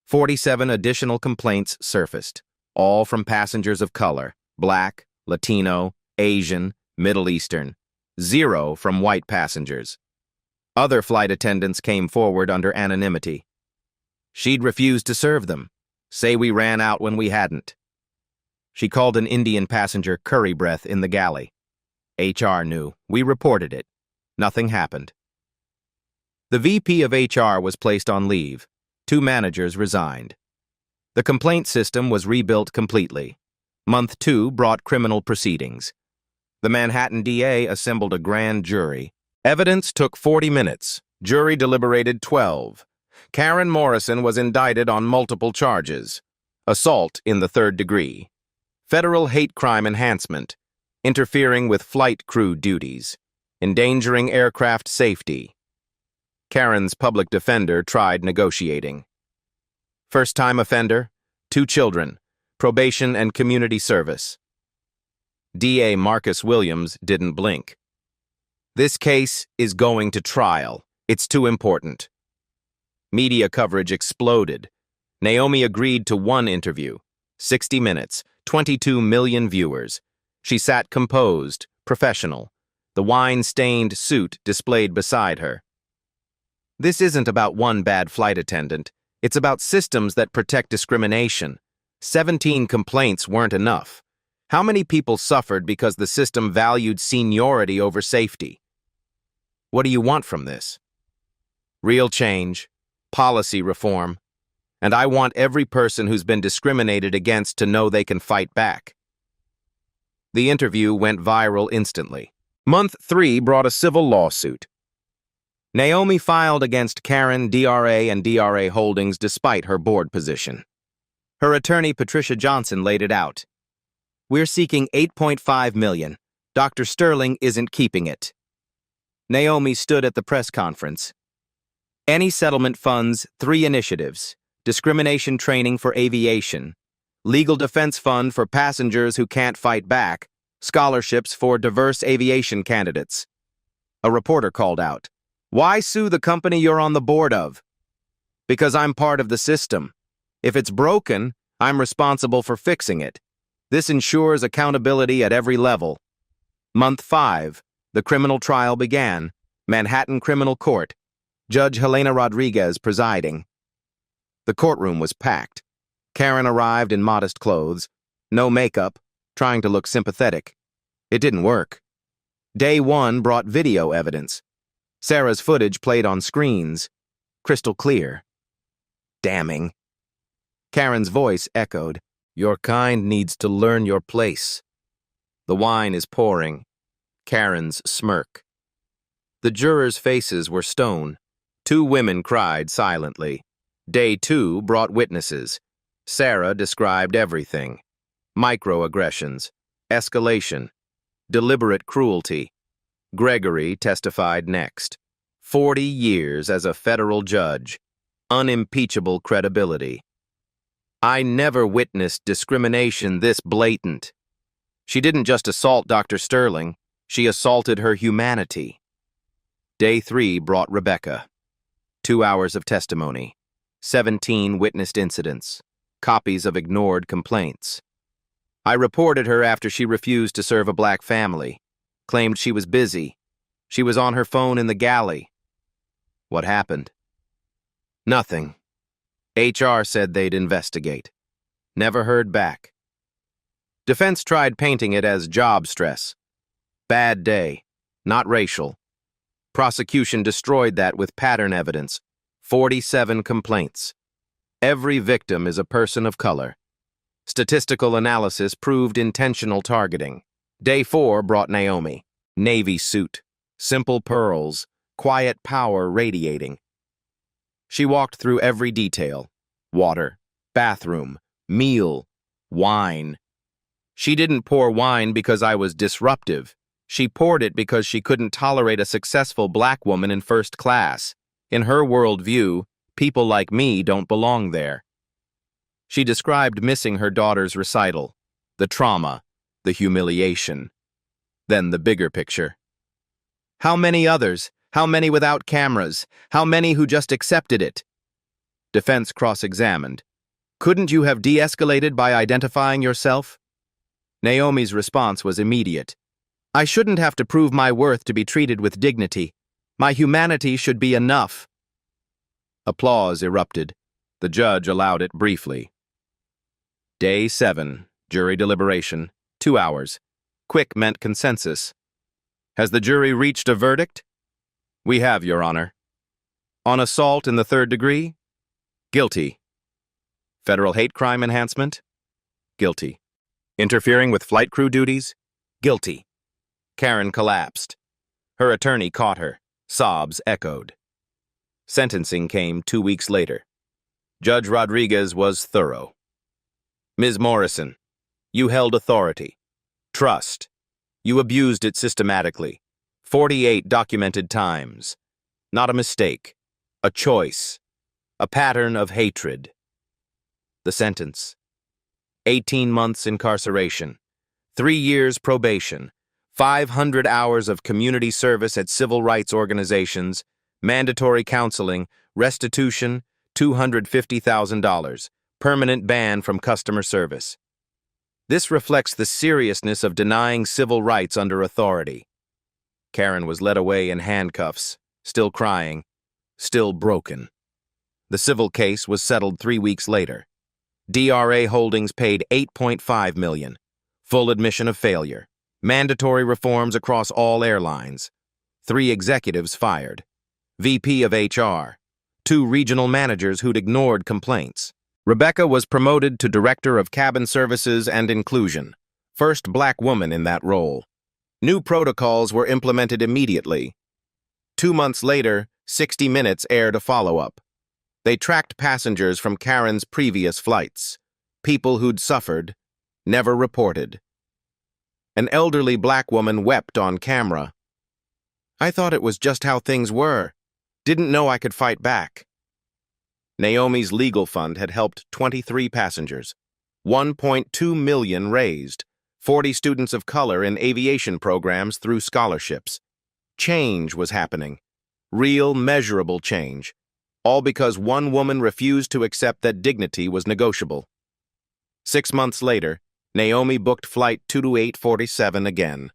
47 additional complaints surfaced, all from passengers of color, Black, Latino, Asian, Middle Eastern. 0 from white passengers. Other flight attendants came forward under anonymity. She'd refused to serve them, say we ran out when we hadn't. She called an Indian passenger curry breath in the galley. HR knew. We reported it. Nothing happened. The VP of HR was placed on leave. 2 managers resigned. The complaint system was rebuilt completely. Month 2 brought criminal proceedings. The Manhattan DA assembled a grand jury. Evidence took 40 minutes. Jury deliberated 12. Karen Morrison was indicted on multiple charges. Assault in the 3rd degree. Federal hate crime enhancement. Interfering with flight crew duties. Endangering aircraft safety. Karen's public defender tried negotiating. First-time offender, 2 children, probation and community service. DA Marcus Williams didn't blink. This case is going to trial. It's too important. Media coverage exploded. Naomi agreed to 1 interview. 60 minutes, 22 million viewers. She sat composed, professional. The wine-stained suit displayed beside her. This isn't about one bad flight attendant. It's about systems that protect discrimination. 17 complaints weren't enough. How many people suffered because the system valued seniority over safety? What do you want from this? Real change, policy reform, and I want every person who's been discriminated against to know they can fight back. The interview went viral instantly. Month 3 brought a civil lawsuit. Naomi filed against Karen, DRA, and DRA Holdings despite her board position. Her attorney, Patricia Johnson, laid it out. We're seeking $8.5 million. Dr. Sterling isn't keeping it. Naomi stood at the press conference. Any settlement funds 3 initiatives: discrimination training for aviation, legal defense fund for passengers who can't fight back, scholarships for diverse aviation candidates. A reporter called out, "Why sue the company you're on the board of?" "Because I'm part of the system. If it's broken, I'm responsible for fixing it. This ensures accountability at every level." Month 5, the criminal trial began. Manhattan Criminal Court. Judge Helena Rodriguez presiding. The courtroom was packed. Karen arrived in modest clothes, no makeup, trying to look sympathetic. It didn't work. Day 1 brought video evidence. Sarah's footage played on screens, crystal clear. Damning. Karen's voice echoed, "Your kind needs to learn your place." The wine is pouring. Karen's smirk. The jurors' faces were stone. 2 women cried silently. Day 2 brought witnesses. Sarah described everything. Microaggressions, escalation, deliberate cruelty. Gregory testified next. 40 years as a federal judge. Unimpeachable credibility. I never witnessed discrimination this blatant. She didn't just assault Dr. Sterling, she assaulted her humanity. Day 3 brought Rebecca. 2 hours of testimony. 17 witnessed incidents. Copies of ignored complaints. I reported her after she refused to serve a black family. claimed she was busy. She was on her phone in the galley. What happened? Nothing. HR said they'd investigate. Never heard back. Defense tried painting it as job stress. Bad day, not racial. Prosecution destroyed that with pattern evidence. 47 complaints. Every victim is a person of color. Statistical analysis proved intentional targeting. Day 4 brought Naomi. Navy suit, simple pearls, quiet power radiating. She walked through every detail. Water, bathroom, meal, wine. She didn't pour wine because I was disruptive. She poured it because she couldn't tolerate a successful black woman in first class. In her worldview, people like me don't belong there. She described missing her daughter's recital, the trauma, the humiliation. Then the bigger picture. How many others? How many without cameras? How many who just accepted it? Defense cross-examined. Couldn't you have de-escalated by identifying yourself? Naomi's response was immediate. I shouldn't have to prove my worth to be treated with dignity. My humanity should be enough. Applause erupted. The judge allowed it briefly. Day 7, jury deliberation, 2 hours. Quick meant consensus. Has the jury reached a verdict? We have, Your Honor. On assault in the 3rd degree? Guilty. Federal hate crime enhancement? Guilty. Interfering with flight crew duties? Guilty. Karen collapsed. Her attorney caught her. Sobs echoed. Sentencing came 2 weeks later. Judge Rodriguez was thorough. Ms. Morrison, you held authority. Trust. You abused it systematically. 48 documented times. Not a mistake. A choice. A pattern of hatred. The sentence. 18 months incarceration. 3 years probation. 500 hours of community service at civil rights organizations. Mandatory counseling. Restitution. $250,000. Permanent ban from customer service. This reflects the seriousness of denying civil rights under authority. Karen was led away in handcuffs, still crying, still broken. The civil case was settled 3 weeks later. DRA Holdings paid $8.5 million. Full admission of failure. Mandatory reforms across all airlines. 3 executives fired. VP of HR. 2 regional managers who'd ignored complaints. Rebecca was promoted to Director of Cabin Services and Inclusion, first black woman in that role. New protocols were implemented immediately. 2 months later, 60 Minutes aired a follow-up. They tracked passengers from Karen's previous flights, people who'd suffered, never reported. An elderly black woman wept on camera. I thought it was just how things were. Didn't know I could fight back. Naomi's legal fund had helped 23 passengers. $1.2 million raised. 40 students of color in aviation programs through scholarships. Change was happening. Real, measurable change. All because one woman refused to accept that dignity was negotiable. 6 months later, Naomi booked Flight 22847 again.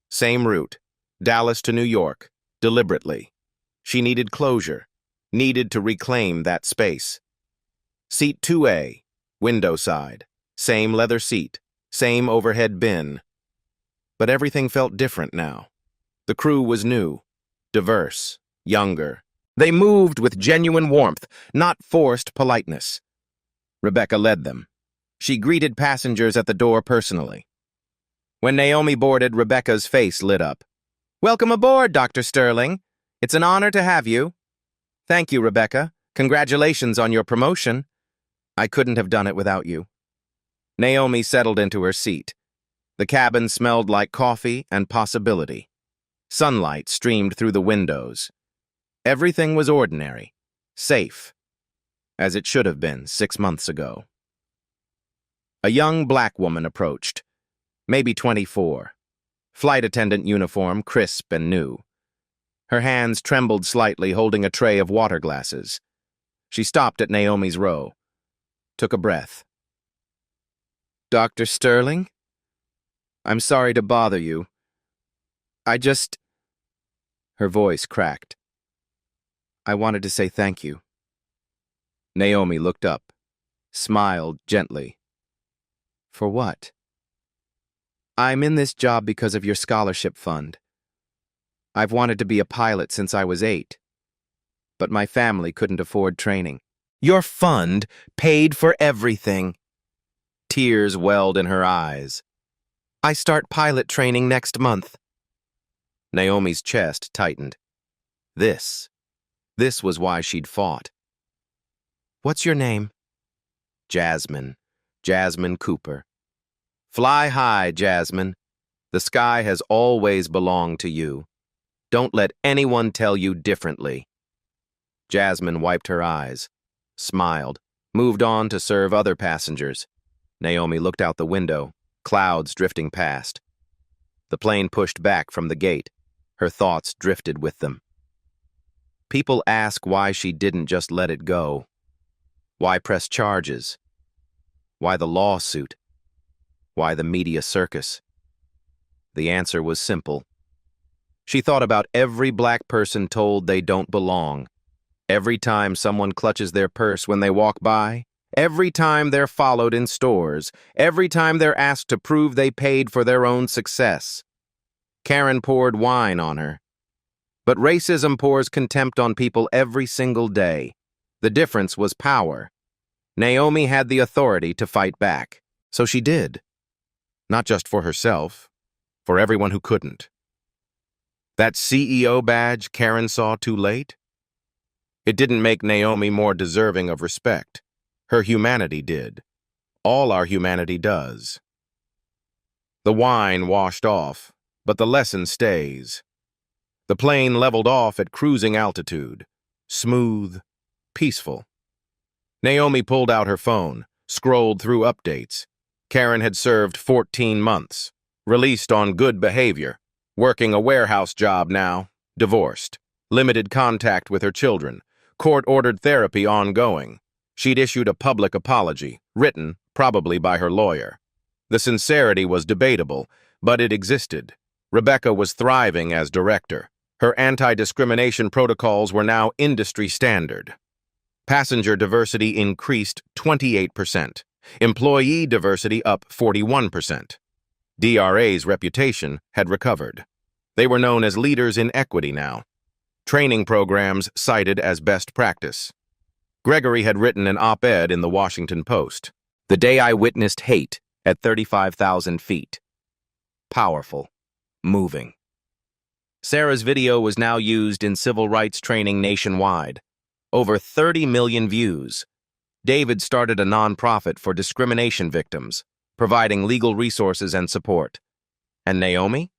Same route, Dallas to New York, deliberately. She needed closure. Needed to reclaim that space. Seat 2A, window side, same leather seat, same overhead bin. But everything felt different now. The crew was new, diverse, younger. They moved with genuine warmth, not forced politeness. Rebecca led them. She greeted passengers at the door personally. When Naomi boarded, Rebecca's face lit up. Welcome aboard, Dr. Sterling. It's an honor to have you. Thank you, Rebecca. Congratulations on your promotion. I couldn't have done it without you. Naomi settled into her seat. The cabin smelled like coffee and possibility. Sunlight streamed through the windows. Everything was ordinary, safe, as it should have been 6 months ago. A young black woman approached, maybe 24. Flight attendant uniform, crisp and new. Her hands trembled slightly, holding a tray of water glasses. She stopped at Naomi's row, took a breath. Dr. Sterling? I'm sorry to bother you. I just... Her voice cracked. I wanted to say thank you. Naomi looked up, smiled gently. For what? I'm in this job because of your scholarship fund. I've wanted to be a pilot since I was 8, but my family couldn't afford training. Your fund paid for everything. Tears welled in her eyes. I start pilot training next month. Naomi's chest tightened. This was why she'd fought. What's your name? Jasmine. Jasmine Cooper. Fly high, Jasmine. The sky has always belonged to you. Don't let anyone tell you differently. Jasmine wiped her eyes, smiled, moved on to serve other passengers. Naomi looked out the window, clouds drifting past. The plane pushed back from the gate. Her thoughts drifted with them. People ask why she didn't just let it go. Why press charges? Why the lawsuit? Why the media circus? The answer was simple. She thought about every black person told they don't belong. Every time someone clutches their purse when they walk by. Every time they're followed in stores. Every time they're asked to prove they paid for their own success. Karen poured wine on her. But racism pours contempt on people every single day. The difference was power. Naomi had the authority to fight back. So she did. Not just for herself, for everyone who couldn't. That CEO badge Karen saw too late? It didn't make Naomi more deserving of respect. Her humanity did. All our humanity does. The wine washed off, but the lesson stays. The plane leveled off at cruising altitude. Smooth, peaceful. Naomi pulled out her phone, scrolled through updates. Karen had served 14 months, released on good behavior, working a warehouse job now, divorced, limited contact with her children, court-ordered therapy ongoing. She'd issued a public apology, written, probably by her lawyer. The sincerity was debatable, but it existed. Rebecca was thriving as director. Her anti-discrimination protocols were now industry standard. Passenger diversity increased 28%. Employee diversity up 41%. DRA's reputation had recovered. They were known as leaders in equity now. Training programs cited as best practice. Gregory had written an op-ed in the Washington Post. The day I witnessed hate at 35,000 feet. Powerful. Moving. Sarah's video was now used in civil rights training nationwide. Over 30 million views. David started a nonprofit for discrimination victims, providing legal resources and support. And Naomi?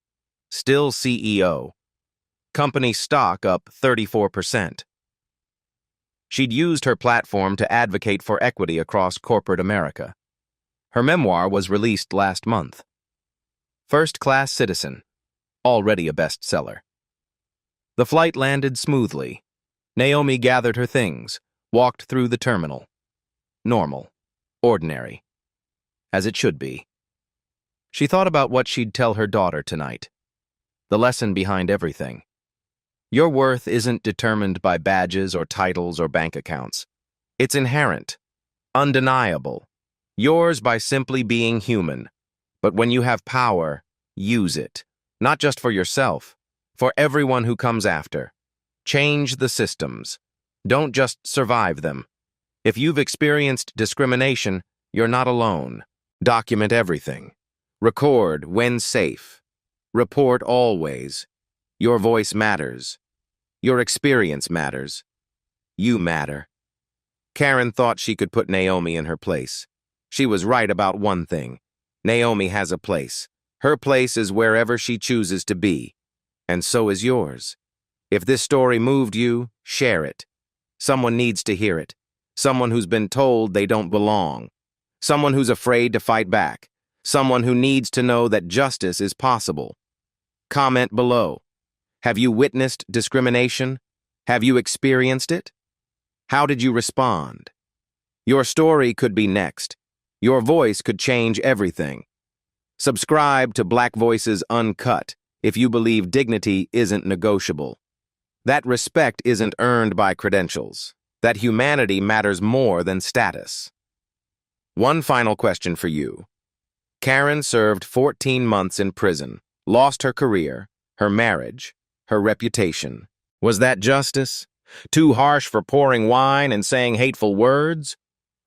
Still CEO. Company stock up 34%. She'd used her platform to advocate for equity across corporate America. Her memoir was released last month. First Class Citizen, already a bestseller. The flight landed smoothly. Naomi gathered her things, walked through the terminal. Normal. Ordinary. As it should be. She thought about what she'd tell her daughter tonight. The lesson behind everything. Your worth isn't determined by badges or titles or bank accounts. It's inherent. Undeniable. Yours by simply being human. But when you have power, use it. Not just for yourself, for everyone who comes after. Change the systems. Don't just survive them. If you've experienced discrimination, you're not alone. Document everything. Record when safe. Report always. Your voice matters. Your experience matters. You matter. Karen thought she could put Naomi in her place. She was right about one thing. Naomi has a place. Her place is wherever she chooses to be. And so is yours. If this story moved you, share it. Someone needs to hear it. Someone who's been told they don't belong. Someone who's afraid to fight back. Someone who needs to know that justice is possible. Comment below. Have you witnessed discrimination? Have you experienced it? How did you respond? Your story could be next. Your voice could change everything. Subscribe to Black Voices Uncut if you believe dignity isn't negotiable, that respect isn't earned by credentials, that humanity matters more than status. One final question for you. Karen served 14 months in prison, lost her career, her marriage, her reputation. Was that justice? Too harsh for pouring wine and saying hateful words?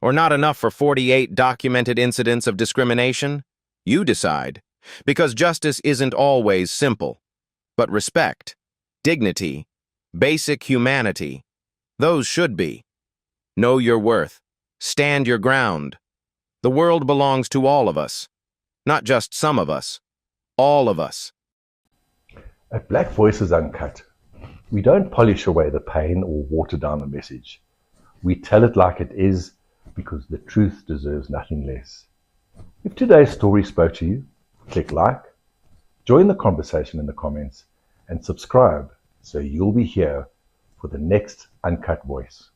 Or not enough for 48 documented incidents of discrimination? You decide. Because justice isn't always simple. But respect, dignity, basic humanity, those should be. Know your worth. Stand your ground. The world belongs to all of us. Not just some of us. All of us. At Black Voices Uncut, we don't polish away the pain or water down the message. We tell it like it is because the truth deserves nothing less. If today's story spoke to you, click like, join the conversation in the comments, and subscribe so you'll be here for the next Uncut Voice.